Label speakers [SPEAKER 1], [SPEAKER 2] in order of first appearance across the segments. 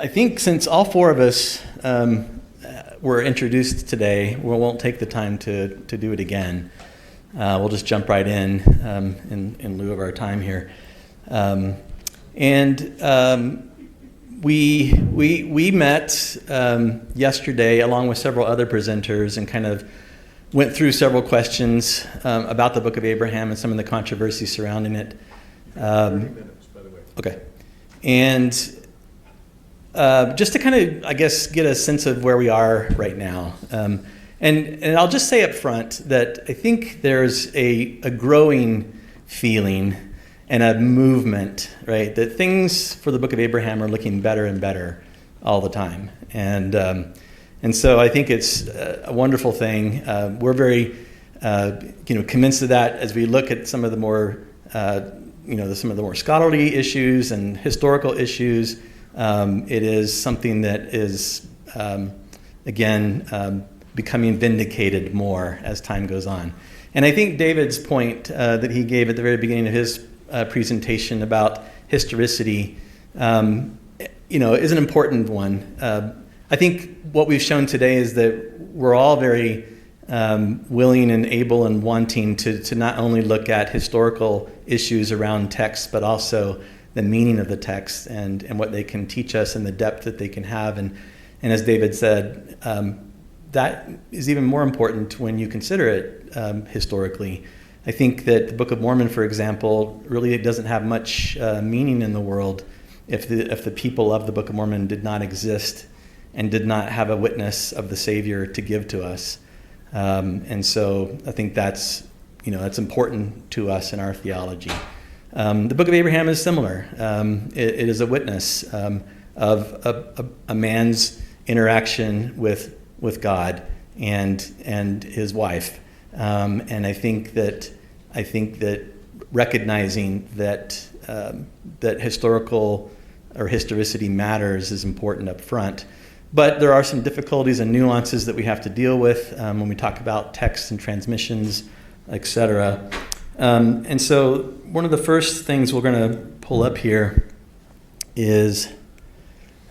[SPEAKER 1] I think since all four of us were introduced today, we won't take the time to do it again. We'll just jump right in lieu of our time here. We met yesterday along with several other presenters and kind of went through several questions about the Book of Abraham and some of the controversy surrounding it.
[SPEAKER 2] 30 minutes, by the way.
[SPEAKER 1] Okay. And just to kind of, I guess, get a sense of where we are right now. And I'll just say up front that I think there's a growing feeling and a movement, right, that things for the Book of Abraham are looking better and better all the time. And so I think it's a wonderful thing. We're very convinced of that as we look at some of the more some of the more scholarly issues and historical issues. It is something that is becoming vindicated more as time goes on. And I think David's point that he gave at the very beginning of his presentation about historicity, is an important one. I think what we've shown today is that we're all very willing and able and wanting to not only look at historical issues around texts, but also the meaning of the text and what they can teach us and the depth that they can have. And as David said, that is even more important when you consider it historically. I think that the Book of Mormon, for example, really doesn't have much meaning in the world if the people of the Book of Mormon did not exist and did not have a witness of the Savior to give to us. And so I think that's important to us in our theology. The Book of Abraham is similar. It is a witness of a man's interaction with God and his wife. And I think that recognizing that historical or historicity matters is important up front. But there are some difficulties and nuances that we have to deal with when we talk about texts and transmissions, etc. And so one of the first things we're going to pull up here is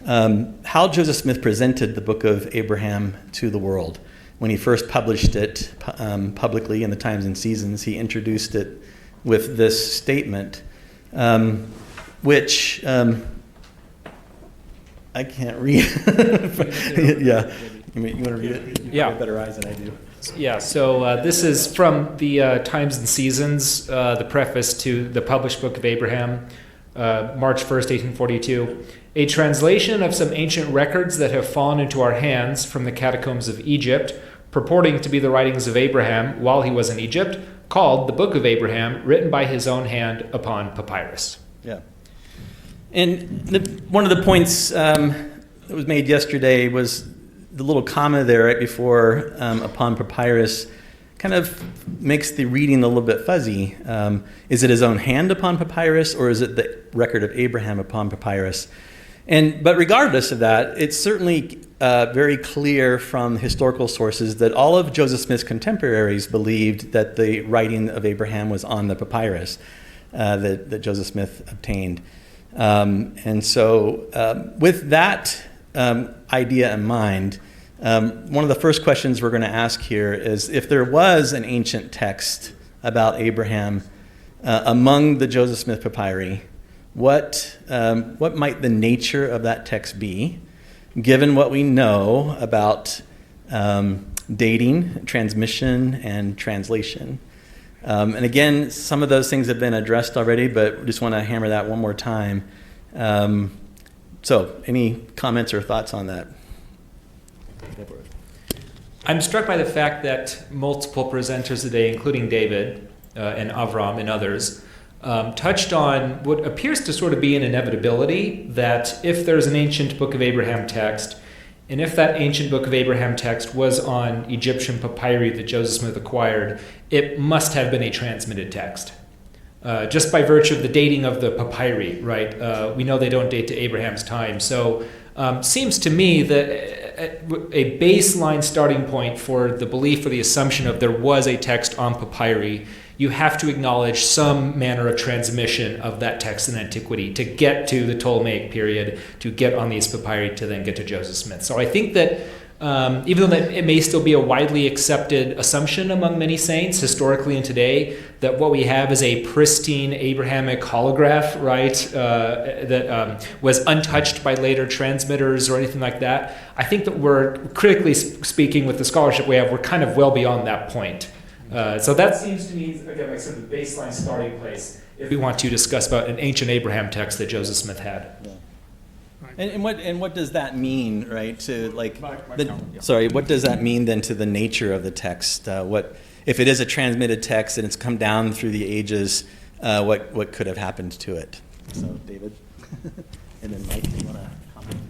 [SPEAKER 1] how Joseph Smith presented the Book of Abraham to the world. When he first published it publicly in the Times and Seasons, he introduced it with this statement, which I can't read. Yeah, you want to read it? You have better eyes than I do.
[SPEAKER 3] Yeah, so this is from the Times and Seasons, the preface to the published Book of Abraham, March 1st, 1842. A translation of some ancient records that have fallen into our hands from the catacombs of Egypt, purporting to be the writings of Abraham while he was in Egypt, called the Book of Abraham, written by his own hand upon papyrus.
[SPEAKER 1] Yeah. And one of the points that was made yesterday was the little comma there right before upon papyrus kind of makes the reading a little bit fuzzy. Is it his own hand upon papyrus, or is it the record of Abraham upon papyrus? But regardless of that, it's certainly very clear from historical sources that all of Joseph Smith's contemporaries believed that the writing of Abraham was on the papyrus that Joseph Smith obtained. And so with that idea in mind, one of the first questions we're going to ask here is if there was an ancient text about Abraham among the Joseph Smith papyri, what might the nature of that text be, given what we know about dating, transmission, and translation? And again, some of those things have been addressed already, but we just want to hammer that one more time. So any comments or thoughts on that?
[SPEAKER 3] I'm struck by the fact that multiple presenters today, including David and Avram and others, touched on what appears to sort of be an inevitability that if there's an ancient Book of Abraham text, and if that ancient Book of Abraham text was on Egyptian papyri that Joseph Smith acquired, it must have been a transmitted text. Just by virtue of the dating of the papyri, right? We know they don't date to Abraham's time. So seems to me that a baseline starting point for the belief or the assumption of there was a text on papyri you have to acknowledge some manner of transmission of that text in antiquity to get to the Ptolemaic period, to get on these papyri, to then get to Joseph Smith. So I think that even though that it may still be a widely accepted assumption among many saints historically and today, that what we have is a pristine Abrahamic holograph, right, that was untouched by later transmitters or anything like that, I think that we're, critically speaking, with the scholarship we have, we're kind of well beyond that point. So that seems to me, again, like sort of the baseline starting place if we want to discuss about an ancient Abraham text that Joseph Smith had.
[SPEAKER 1] Yeah. And what does that mean, right? To like,
[SPEAKER 2] yeah.
[SPEAKER 1] sorry, what does that mean then to the nature of the text? What if it is a transmitted text and it's come down through the ages? What could have happened to it? So, David, and then Mike, you want to comment?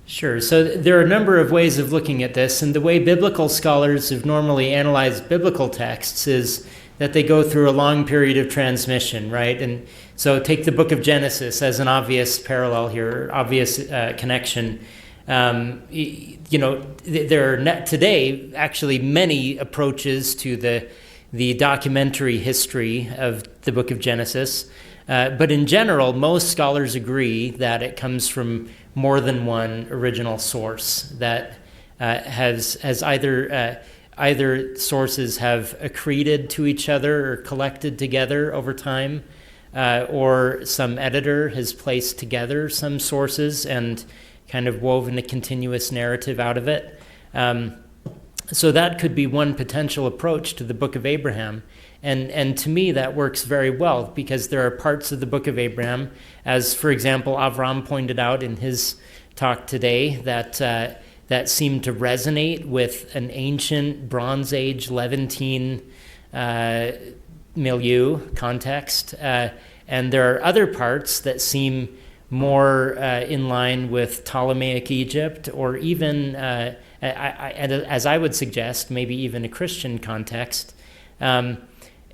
[SPEAKER 4] Sure. So there are a number of ways of looking at this, and the way biblical scholars have normally analyzed biblical texts is that they go through a long period of transmission, right? And so take the book of Genesis as an obvious parallel here, obvious connection. There are today actually many approaches to the documentary history of the book of Genesis. But in general, most scholars agree that it comes from more than one original source, that has either sources have accreted to each other or collected together over time, or some editor has placed together some sources and kind of woven a continuous narrative out of it. So that could be one potential approach to the Book of Abraham. And to me, that works very well because there are parts of the Book of Abraham, as, for example, Avram pointed out in his talk today, that seem to resonate with an ancient Bronze Age Levantine milieu context. And there are other parts that seem more in line with Ptolemaic Egypt, or even, as I would suggest, maybe even a Christian context.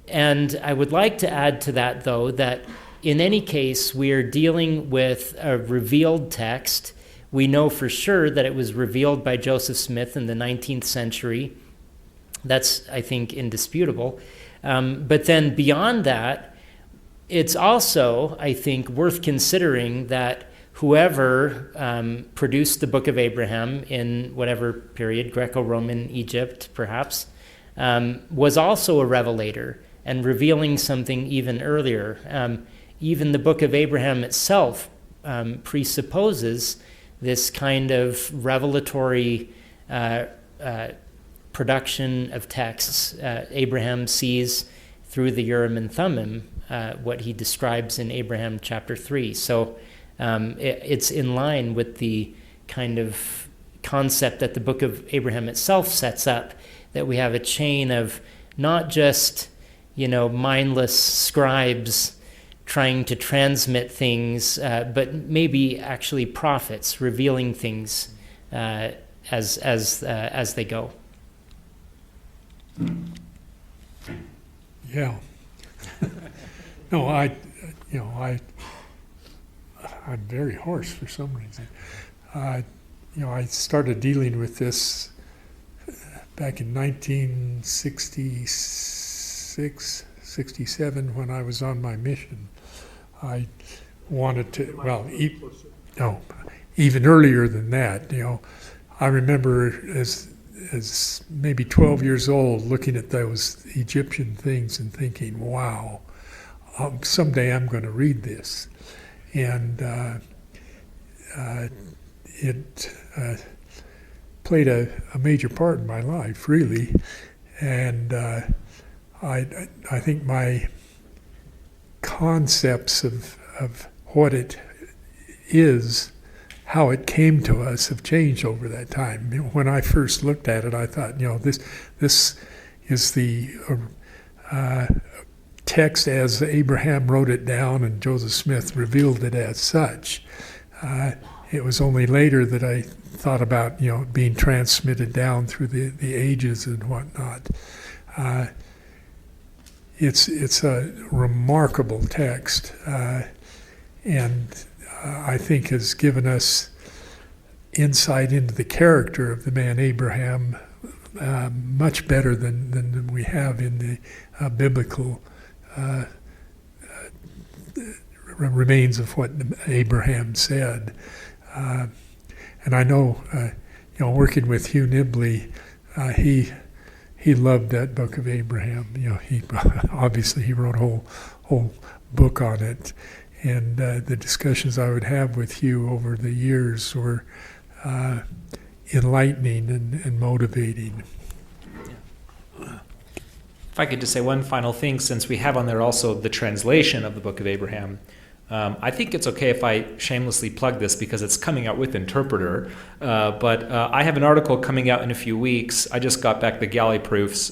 [SPEAKER 4] And I would like to add to that, though, that in any case, we are dealing with a revealed text. We know for sure that it was revealed by Joseph Smith in the 19th century. That's, I think, indisputable. But then beyond that, it's also, I think, worth considering that whoever produced the Book of Abraham in whatever period, Greco-Roman Egypt perhaps, was also a revelator and revealing something even earlier. Even the Book of Abraham itself presupposes this kind of revelatory production of texts. Abraham sees through the Urim and Thummim what he describes in Abraham chapter 3. So it's in line with the kind of concept that the Book of Abraham itself sets up, that we have a chain of not just, mindless scribes trying to transmit things, but maybe actually prophets revealing things as they go.
[SPEAKER 2] Yeah. No, I'm very hoarse for some reason. I started dealing with this back in 1966, 67, when I was on my mission. I wanted to, even earlier than that, I remember as maybe 12 years old looking at those Egyptian things and thinking, wow, someday I'm going to read this. And it played a major part in my life, really. And I think my concepts of what it is, how it came to us, have changed over that time. When I first looked at it, I thought, this is the text as Abraham wrote it down and Joseph Smith revealed it as such. It was only later that I thought about, being transmitted down through the ages and whatnot. It's a remarkable text, and I think has given us insight into the character of the man Abraham, much better than we have in the biblical remains of what Abraham said. And I know, working with Hugh Nibley, he loved that book of Abraham. He obviously he wrote a whole book on it, and the discussions I would have with Hugh over the years were enlightening and motivating.
[SPEAKER 3] If I could just say one final thing, since we have on there also the translation of the Book of Abraham, I think it's okay if I shamelessly plug this because it's coming out with Interpreter, but I have an article coming out in a few weeks. I just got back the galley proofs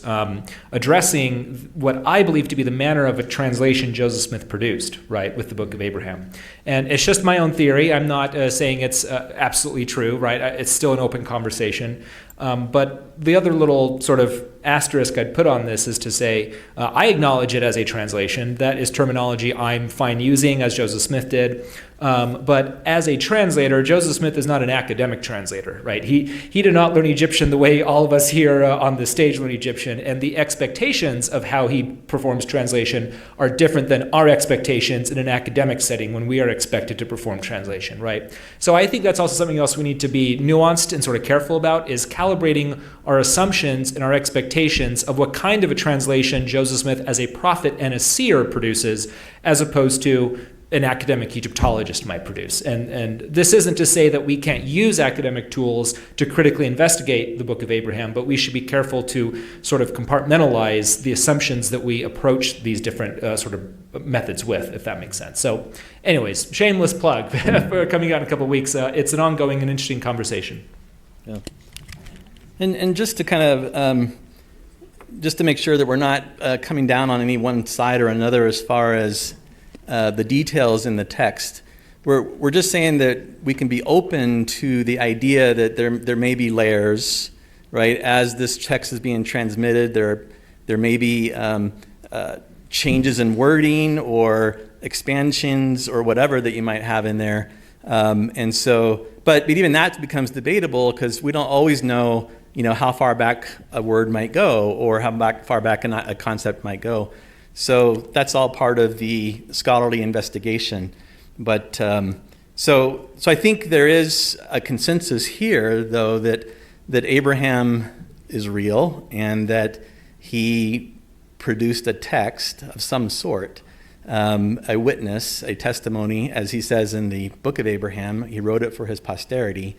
[SPEAKER 3] addressing what I believe to be the manner of a translation Joseph Smith produced, right, with the Book of Abraham. And it's just my own theory. I'm not saying it's absolutely true, right? It's still an open conversation. But the other little sort of asterisk I'd put on this is to say, I acknowledge it as a translation. That is terminology I'm fine using, as Joseph Smith did. But as a translator, Joseph Smith is not an academic translator, right? He did not learn Egyptian the way all of us here on the stage learn Egyptian, and the expectations of how he performs translation are different than our expectations in an academic setting when we are expected to perform translation, right? So I think that's also something else we need to be nuanced and sort of careful about, is calibrating our assumptions and our expectations of what kind of a translation Joseph Smith as a prophet and a seer produces, as opposed to an academic Egyptologist might produce. And this isn't to say that we can't use academic tools to critically investigate the Book of Abraham, but we should be careful to sort of compartmentalize the assumptions that we approach these different sort of methods with, if that makes sense. So anyways, shameless plug for coming out in a couple of weeks. It's an ongoing and interesting conversation.
[SPEAKER 1] Yeah. And just to kind of, just to make sure that we're not coming down on any one side or another as far as the details in the text, we're just saying that we can be open to the idea that there may be layers, right? As this text is being transmitted, there may be changes in wording or expansions or whatever that you might have in there. And so, but even that becomes debatable because we don't always know, how far back a word might go or how far back a concept might go. So that's all part of the scholarly investigation. But so I think there is a consensus here, though, that Abraham is real and that he produced a text of some sort, a witness, a testimony, as he says in the Book of Abraham. He wrote it for his posterity,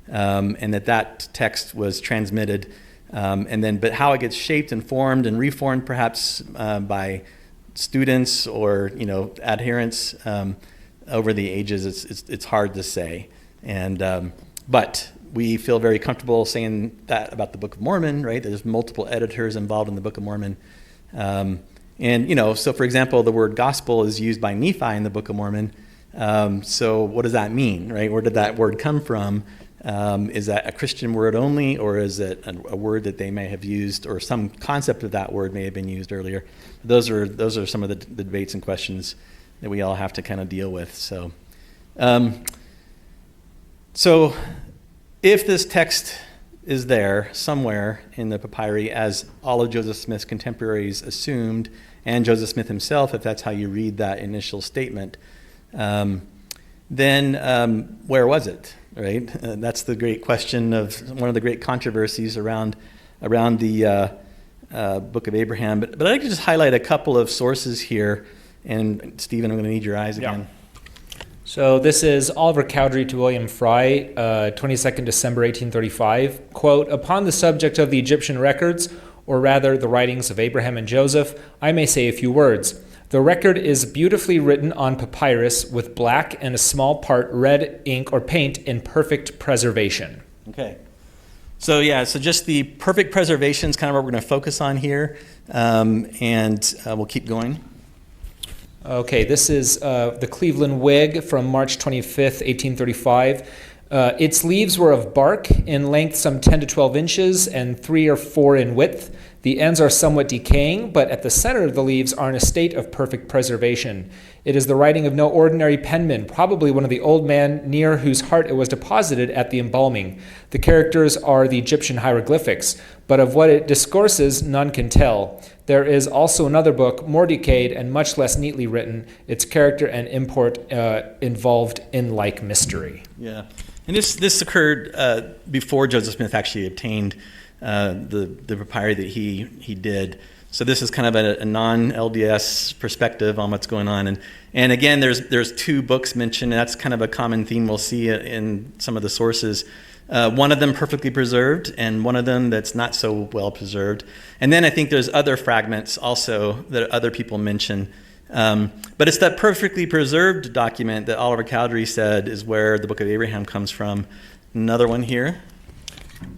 [SPEAKER 1] and that text was transmitted. But how it gets shaped and formed and reformed, perhaps by students or adherents over the ages, it's hard to say. But we feel very comfortable saying that about the Book of Mormon, right? There's multiple editors involved in the Book of Mormon, so for example, the word gospel is used by Nephi in the Book of Mormon. So what does that mean, right? Where did that word come from? Is that a Christian word only, or is it a word that they may have used, or some concept of that word may have been used earlier? Those are some of the debates and questions that we all have to kind of deal with. So if this text is there somewhere in the papyri, as all of Joseph Smith's contemporaries assumed, and Joseph Smith himself, if that's how you read that initial statement, then where was it? Right, that's the great question of one of the great controversies around the Book of Abraham. But I'd like to just highlight a couple of sources here. And Stephen, I'm going to need your eyes again.
[SPEAKER 3] Yeah. So this is Oliver Cowdery to William Fry, 22nd December 1835. Quote, "Upon the subject of the Egyptian records, or rather the writings of Abraham and Joseph, I may say a few words. The record is beautifully written on papyrus with black and a small part red ink or paint in perfect preservation."
[SPEAKER 1] Okay. So just the perfect preservation is kind of what we're going to focus on here, and we'll keep going.
[SPEAKER 3] Okay, this is the Cleveland Whig from March 25th, 1835. Its leaves were of bark, in length some 10 to 12 inches and 3 or 4 in width. The ends are somewhat decaying, but at the center of the leaves are in a state of perfect preservation. It is the writing of no ordinary penman, probably one of the old men near whose heart it was deposited at the embalming. The characters are the Egyptian hieroglyphics, but of what it discourses none can tell. There is also another book, more decayed and much less neatly written, its character and import involved in like mystery.
[SPEAKER 1] Yeah, and this occurred before Joseph Smith actually obtained the papyri that he did. So this is kind of a non-LDS perspective on what's going on. And again, there's two books mentioned, and that's kind of a common theme we'll see in some of the sources. One of them perfectly preserved, and one of them that's not so well preserved. And then I think there's other fragments also that other people mention. But it's that perfectly preserved document that Oliver Cowdery said is where the Book of Abraham comes from. Another one here.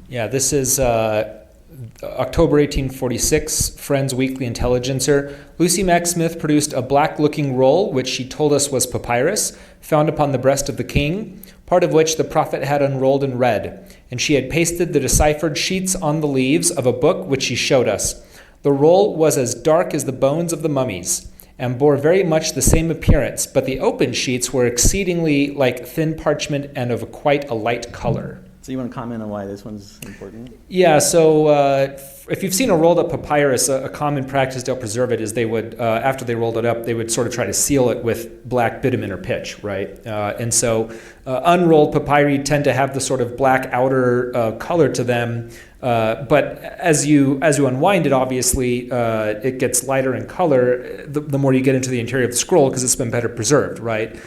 [SPEAKER 3] Yeah, this is October 1846, Friends Weekly Intelligencer. Lucy Mack Smith produced a black-looking roll, which she told us was papyrus, found upon the breast of the king, part of which the prophet had unrolled and read, and she had pasted the deciphered sheets on the leaves of a book which she showed us. The roll was as dark as the bones of the mummies, and bore very much the same appearance, but the open sheets were exceedingly like thin parchment and of quite a light color.
[SPEAKER 1] So you want to comment on why this one's important?
[SPEAKER 3] Yeah, so if you've seen a rolled up papyrus, a common practice to preserve it is they would, after they rolled it up, they would sort of try to seal it with black bitumen or pitch, right? And so unrolled papyri tend to have the sort of black outer color to them, but as you unwind it, obviously, it gets lighter in color the more you get into the interior of the scroll because it's been better preserved, right?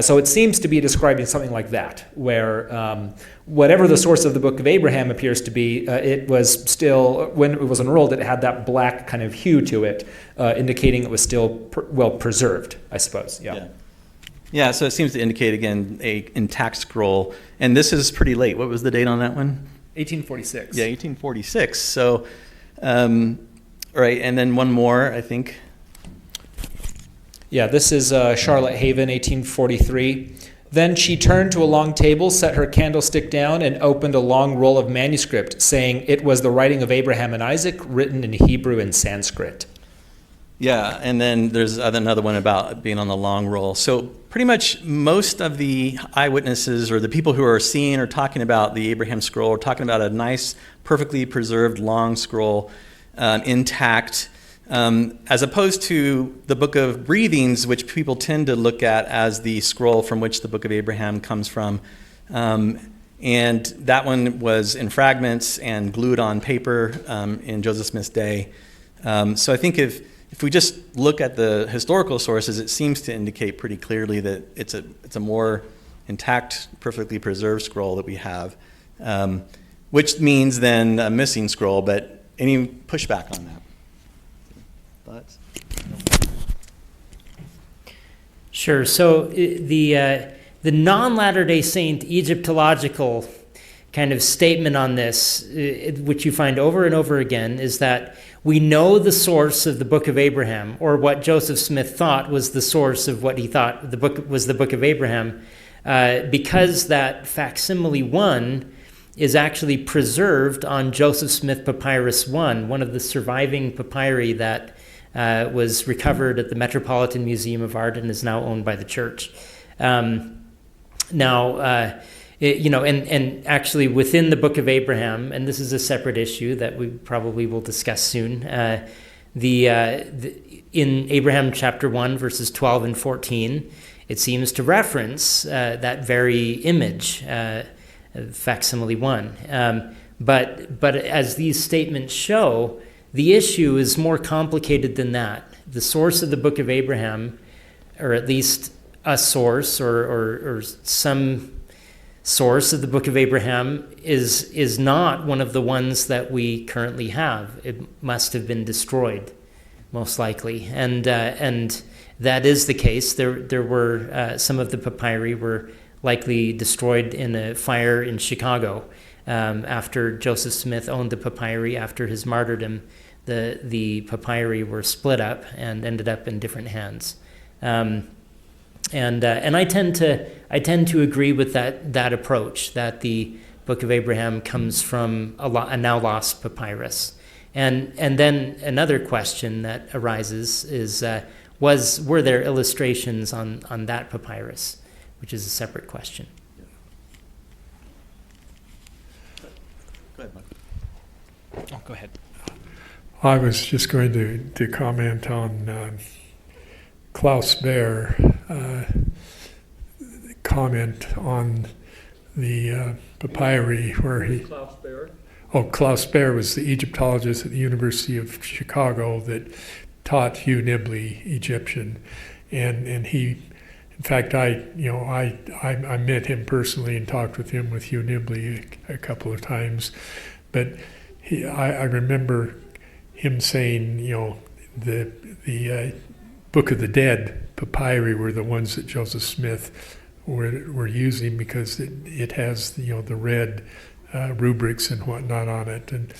[SPEAKER 3] So it seems to be describing something like that, where whatever the source of the Book of Abraham appears to be, it was still, when it was unrolled, it had that black kind of hue to it, indicating it was still well preserved, I suppose. Yeah.
[SPEAKER 1] Yeah, so it seems to indicate, again, a intact scroll. And this is pretty late. What was the date on that one?
[SPEAKER 3] 1846.
[SPEAKER 1] Yeah, 1846. So, right, and then one more, I think.
[SPEAKER 3] Yeah, this is Charlotte Haven, 1843. Then she turned to a long table, set her candlestick down, and opened a long roll of manuscript, saying it was the writing of Abraham and Isaac, written in Hebrew and Sanskrit.
[SPEAKER 1] Yeah, and then there's another one about being on the long roll. So pretty much most of the eyewitnesses or the people who are seeing or talking about the Abraham scroll are talking about a nice, perfectly preserved long scroll, intact, as opposed to the Book of Breathings, which people tend to look at as the scroll from which the Book of Abraham comes from. And that one was in fragments and glued on paper in Joseph Smith's day. So I think if we just look at the historical sources, it seems to indicate pretty clearly that it's a more intact, perfectly preserved scroll that we have, which means then a missing scroll. But any pushback on that? Thoughts?
[SPEAKER 4] Sure. So the non-Latter-day Saint Egyptological kind of statement on this, which you find over and over again, is that we know the source of the Book of Abraham, or what Joseph Smith thought was the source of what he thought the book was the Book of Abraham, because that facsimile 1 is actually preserved on Joseph Smith Papyrus 1, one of the surviving papyri that was recovered at the Metropolitan Museum of Art and is now owned by the church. And actually within the Book of Abraham, and this is a separate issue that we probably will discuss soon, in Abraham chapter 1, verses 12 and 14, it seems to reference that very image, facsimile 1. But as these statements show, the issue is more complicated than that. The source of the Book of Abraham, or at least a source or some source of the Book of Abraham, is not one of the ones that we currently have. It must have been destroyed, most likely, and that is the case. There were some of the papyri were likely destroyed in a fire in Chicago after Joseph Smith owned the papyri. After his martyrdom, the papyri were split up and ended up in different hands. And I tend to agree with that approach, that the Book of Abraham comes from a now lost papyrus, And then another question that arises is, were there illustrations on that papyrus, which is a separate question.
[SPEAKER 1] Go ahead, Mark.
[SPEAKER 3] Oh, go ahead.
[SPEAKER 2] I was just going to comment on Klaus Baer comment on the papyri where he...
[SPEAKER 5] Klaus Baer?
[SPEAKER 2] Oh, Klaus Baer was the Egyptologist at the University of Chicago that taught Hugh Nibley Egyptian, and he, in fact, I met him personally and talked with Hugh Nibley a couple of times, but I remember him saying, the Book of the Dead papyri were the ones that Joseph Smith were using because it has the red rubrics and whatnot on it, and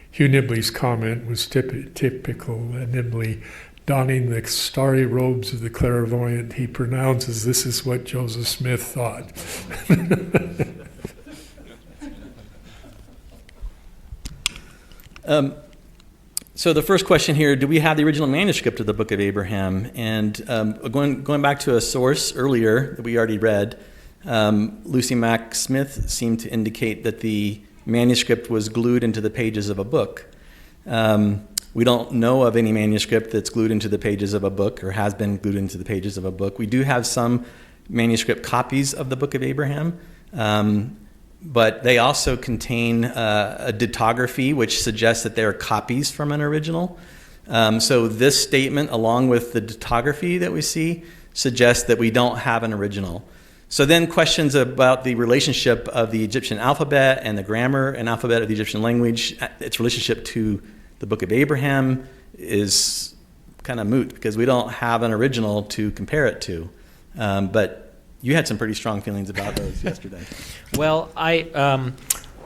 [SPEAKER 2] Hugh Nibley's comment was typical. Nibley, donning the starry robes of the clairvoyant, he pronounces, "This is what Joseph Smith thought."
[SPEAKER 1] So the first question here, do we have the original manuscript of the Book of Abraham? And going back to a source earlier that we already read, Lucy Mack Smith seemed to indicate that the manuscript was glued into the pages of a book. We don't know of any manuscript that's glued into the pages of a book or has been glued into the pages of a book. We do have some manuscript copies of the Book of Abraham, but they also contain a dictography which suggests that they are copies from an original. So this statement, along with the dictography that we see, suggests that we don't have an original. So then questions about the relationship of the Egyptian alphabet and the grammar and alphabet of the Egyptian language, its relationship to the Book of Abraham, is kind of moot because we don't have an original to compare it to. But you had some pretty strong feelings about those yesterday.
[SPEAKER 3] Well, I'm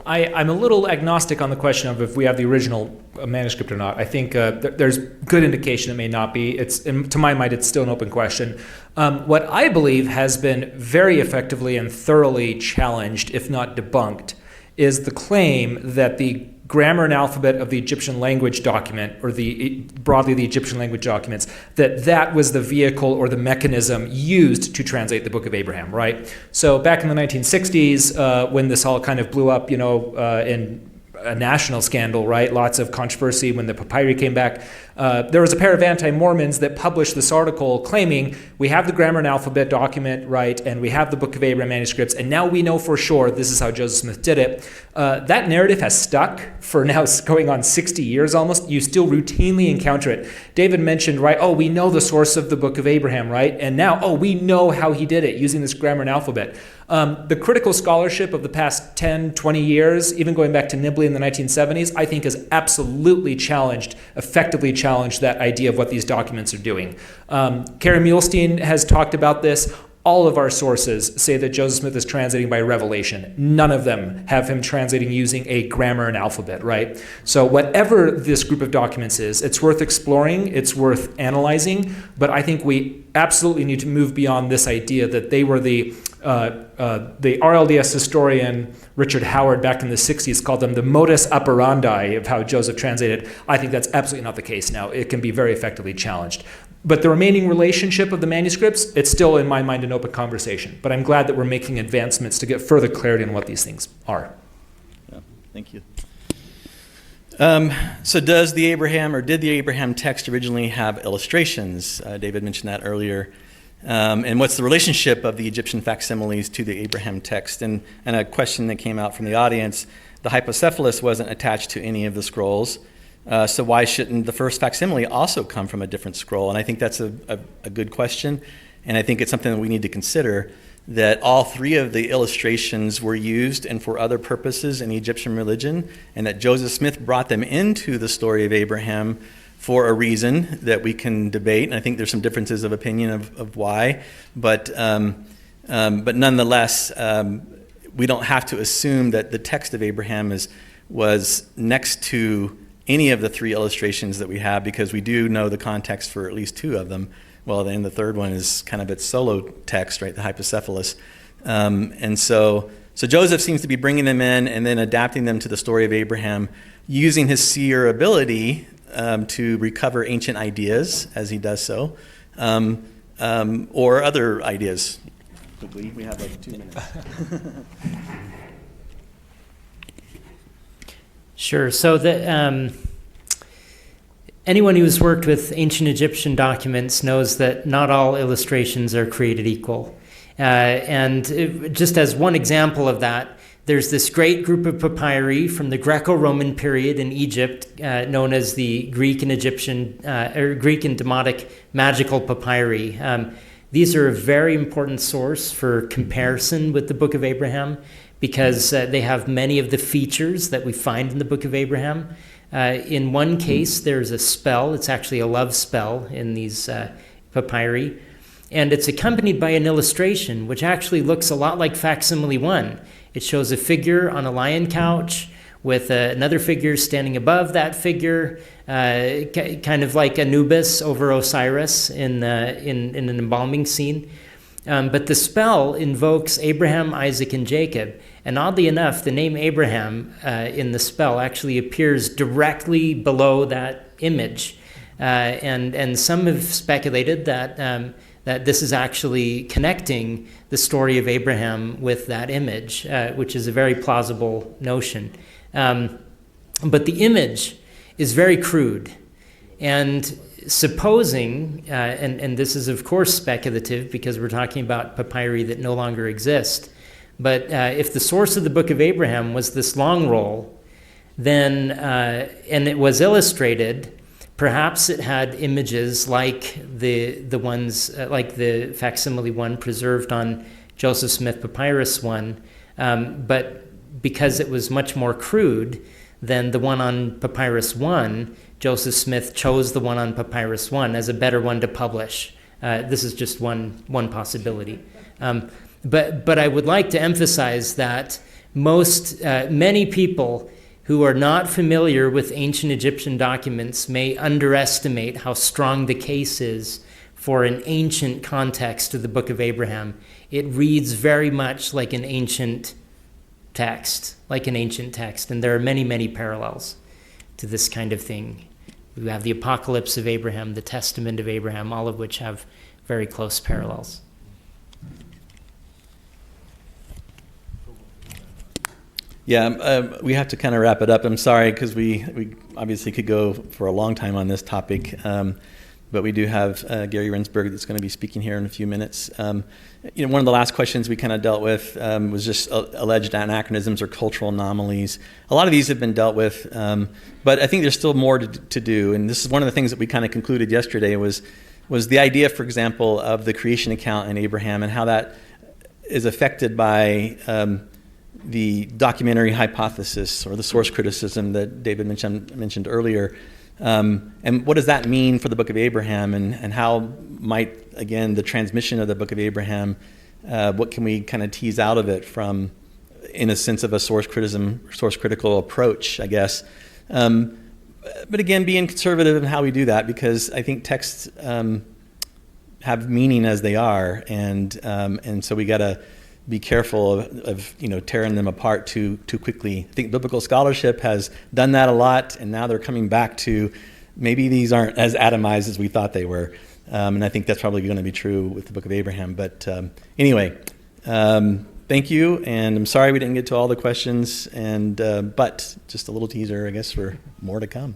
[SPEAKER 3] a little agnostic on the question of if we have the original manuscript or not. I think there's good indication it may not be. To my mind, it's still an open question. What I believe has been very effectively and thoroughly challenged, if not debunked, is the claim that the grammar and alphabet of the Egyptian language document, or broadly the Egyptian language documents, that was the vehicle or the mechanism used to translate the Book of Abraham, right? So back in the 1960s, when this all kind of blew up, in a national scandal, right? Lots of controversy when the papyri came back. There was a pair of anti-Mormons that published this article claiming we have the grammar and alphabet document, right, and we have the Book of Abraham manuscripts, and now we know for sure this is how Joseph Smith did it. That narrative has stuck for now going on 60 years almost. You still routinely encounter it. David mentioned, right, we know the source of the Book of Abraham, right, and now, we know how he did it using this grammar and alphabet. The critical scholarship of the past 10, 20 years, even going back to Nibley in the 1970s, I think has absolutely effectively challenged that idea of what these documents are doing. Kerry Muhlestein has talked about this. All of our sources say that Joseph Smith is translating by revelation. None of them have him translating using a grammar and alphabet, right? So whatever this group of documents is, it's worth exploring, it's worth analyzing, but I think we absolutely need to move beyond this idea that they were the RLDS historian Richard Howard back in the 60s called them the modus operandi of how Joseph translated. I think that's absolutely not the case now. It can be very effectively challenged. But the remaining relationship of the manuscripts, it's still, in my mind, an open conversation. But I'm glad that we're making advancements to get further clarity on what these things are.
[SPEAKER 1] Yeah, thank you. So did the Abraham text originally have illustrations? David mentioned that earlier. And what's the relationship of the Egyptian facsimiles to the Abraham text? And a question that came out from the audience, the hypocephalus wasn't attached to any of the scrolls. So why shouldn't the first facsimile also come from a different scroll? And I think that's a good question. And I think it's something that we need to consider, that all three of the illustrations were used and for other purposes in Egyptian religion, and that Joseph Smith brought them into the story of Abraham for a reason that we can debate. And I think there's some differences of opinion of why. But nonetheless, we don't have to assume that the text of Abraham was next to any of the three illustrations that we have, because we do know the context for at least two of them. Well, then the third one is kind of its solo text, right, the hypocephalus. And so Joseph seems to be bringing them in and then adapting them to the story of Abraham using his seer ability to recover ancient ideas as he does so, or other ideas. Quickly, we have like 2 minutes.
[SPEAKER 4] Sure. So anyone who's worked with ancient Egyptian documents knows that not all illustrations are created equal. Just as one example of that, there's this great group of papyri from the Greco-Roman period in Egypt, known as the Greek and Demotic magical papyri. These are a very important source for comparison with the Book of Abraham because they have many of the features that we find in the Book of Abraham. In one case, there's a spell. It's actually a love spell in these papyri. And it's accompanied by an illustration, which actually looks a lot like facsimile 1. It shows a figure on a lion couch with another figure standing above that figure, kind of like Anubis over Osiris in an embalming scene. But the spell invokes Abraham, Isaac, and Jacob. And oddly enough, the name Abraham in the spell actually appears directly below that image. And some have speculated that this is actually connecting the story of Abraham with that image, which is a very plausible notion. But the image is very crude. And supposing, and this is of course speculative because we're talking about papyri that no longer exist, but if the source of the Book of Abraham was this long roll, then, and it was illustrated, perhaps it had images like the ones, like the facsimile 1 preserved on Joseph Smith Papyrus 1, but because it was much more crude than the one on Papyrus 1, Joseph Smith chose the one on Papyrus 1 as a better one to publish. This is just one possibility. But I would like to emphasize that many people who are not familiar with ancient Egyptian documents may underestimate how strong the case is for an ancient context to the Book of Abraham. It reads very much like an ancient text, and there are many, many parallels to this kind of thing. We have the Apocalypse of Abraham, the Testament of Abraham, all of which have very close parallels.
[SPEAKER 1] Yeah, we have to kind of wrap it up. I'm sorry because we obviously could go for a long time on this topic, but we do have Gary Rensburg that's going to be speaking here in a few minutes. One of the last questions we kind of dealt with was just alleged anachronisms or cultural anomalies. A lot of these have been dealt with, but I think there's still more to do. And this is one of the things that we kind of concluded yesterday was the idea, for example, of the creation account in Abraham and how that is affected by the documentary hypothesis or the source criticism that David mentioned earlier. And what does that mean for the Book of Abraham, and how might, again, the transmission of the Book of Abraham, what can we kind of tease out of it from, in a sense of a source critical approach, I guess. But again, being conservative in how we do that, because I think texts have meaning as they are, and so we got to be careful of tearing them apart too quickly. I think biblical scholarship has done that a lot, and now they're coming back to maybe these aren't as atomized as we thought they were. And I think that's probably going to be true with the Book of Abraham. But anyway, thank you, and I'm sorry we didn't get to all the questions, but just a little teaser, I guess, for more to come.